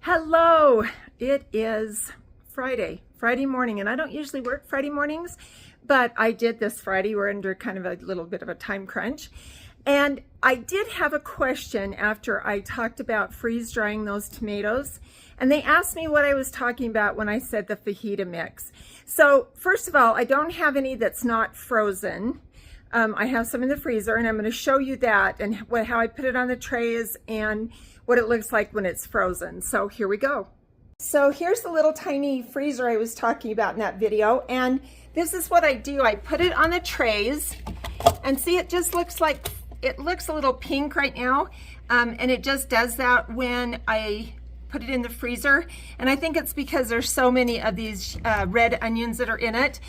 Hello, it is Friday morning, and I don't usually work Friday mornings, but I did this Friday. We're under kind of a little bit of a time crunch. And I did have a question after I talked about freeze drying those tomatoes, and they asked me what I was talking about when I said the fajita mix. So first of all, I don't have any that's not frozen. I have some in the freezer, and I'm going to show you that and how I put it on the trays and what it looks like when it's frozen. So here we go. So here's the little tiny freezer I was talking about in that video, and this is what I do. I put it on the trays, and see, it just looks like, it looks a little pink right now, and it just does that when I put it in the freezer. And I think it's because there's so many of these red onions that are in it.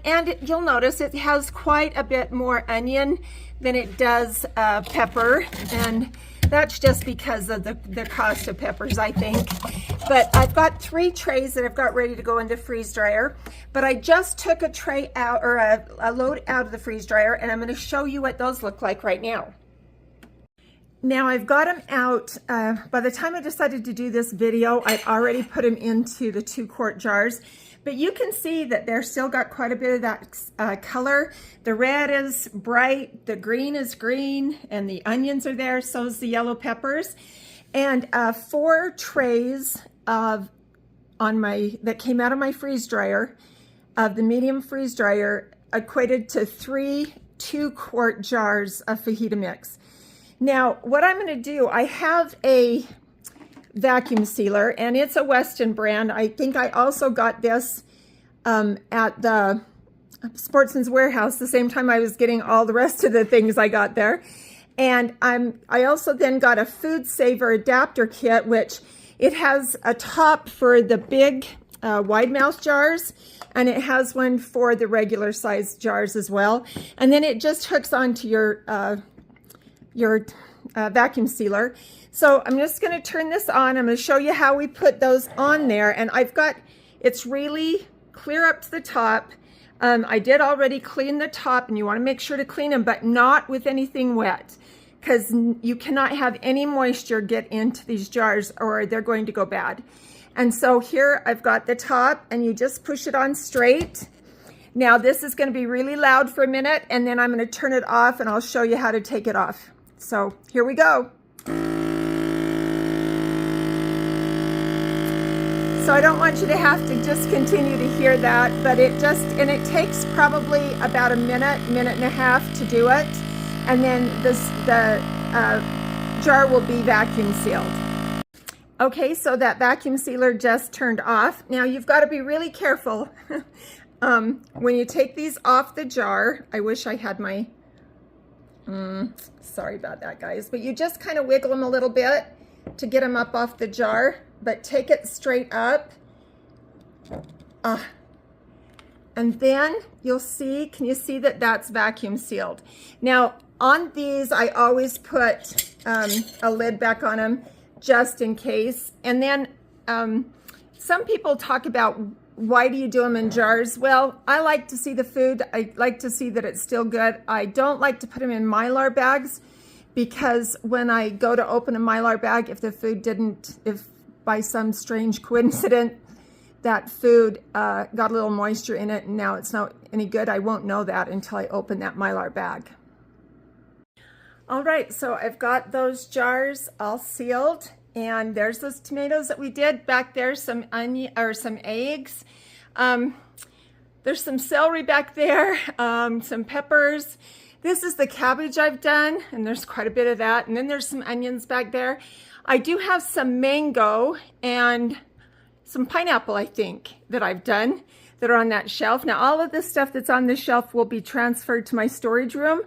And you'll notice it has quite a bit more onion than it does pepper, and that's just because of the cost of peppers, I think. But I've got 3 trays that I've got ready to go in the freeze dryer. But I just took a tray out, or a load out of the freeze dryer, and I'm going to show you what those look like right now. Now I've got them out. By the time I decided to do this video, I'd already put them into the 2-quart jars. But you can see that they're still got quite a bit of that color. The red is bright, the green is green, and the onions are there, so is the yellow peppers. And 4 trays that came out of my freeze dryer, of the medium freeze dryer, equated to 3 2-quart jars of fajita mix. Now, what I'm going to do, I have a vacuum sealer, and it's a Weston brand. I think I also got this at the Sportsman's Warehouse the same time I was getting all the rest of the things I got there. And I also then got a Food Saver adapter kit, which it has a top for the big wide mouth jars, and it has one for the regular size jars as well. And then it just hooks onto your vacuum sealer. So I'm just going to turn this on. I'm going to show you how we put those on there. And it's really clear up to the top. I did already clean the top, and you want to make sure to clean them, but not with anything wet, because you cannot have any moisture get into these jars or they're going to go bad. And so here I've got the top, and you just push it on straight. Now this is going to be really loud for a minute, and then I'm going to turn it off, and I'll show you how to take it off. So here we go. So I don't want you to have to just continue to hear that, but it takes probably about a minute and a half to do it. And then the jar will be vacuum sealed. Okay, so that vacuum sealer just turned off. Now you've got to be really careful when you take these off the jar. I wish I had my, sorry about that, guys, but you just kind of wiggle them a little bit to get them up off the jar, but take it straight up. And then you'll see, can you see that that's vacuum sealed? Now on these, I always put a lid back on them just in case. And then some people talk about, why do you do them in jars? Well, I like to see the food. I like to see that it's still good. I don't like to put them in Mylar bags, because when I go to open a Mylar bag, if by some strange coincidence that food got a little moisture in it and now it's not any good, I won't know that until I open that Mylar bag. All right, so I've got those jars all sealed, and there's those tomatoes that we did. Back there, some onion or some eggs. There's some celery back there, some peppers. This is the cabbage I've done, and there's quite a bit of that. And then there's some onions back there. I do have some mango and some pineapple, I think, that I've done that are on that shelf. Now, all of this stuff that's on this shelf will be transferred to my storage room,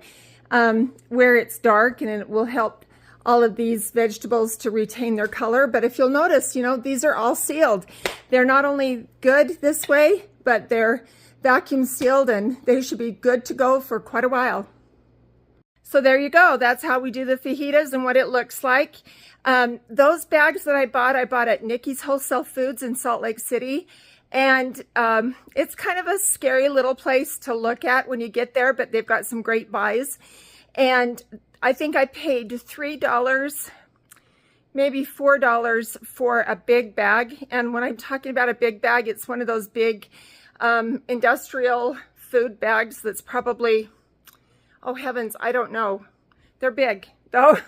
where it's dark, and it will help all of these vegetables to retain their color. But if you'll notice, these are all sealed. They're not only good this way, but they're vacuum sealed, and they should be good to go for quite a while. So there you go. That's how we do the fajitas and what it looks like. Those bags that I bought at Nikki's Wholesale Foods in Salt Lake City. And it's kind of a scary little place to look at when you get there, but they've got some great buys. And I think I paid $3 maybe $4 for a big bag. And when I'm talking about a big bag, it's one of those big industrial food bags that's probably, oh heavens, I don't know. They're big though.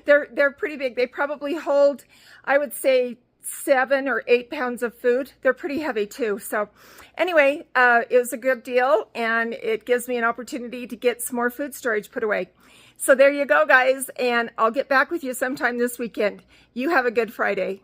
They're pretty big. They probably hold, I would say, 7 or 8 pounds of food. They're pretty heavy too. So anyway, it was a good deal, and it gives me an opportunity to get some more food storage put away. So there you go, guys, and I'll get back with you sometime this weekend. You have a good Friday.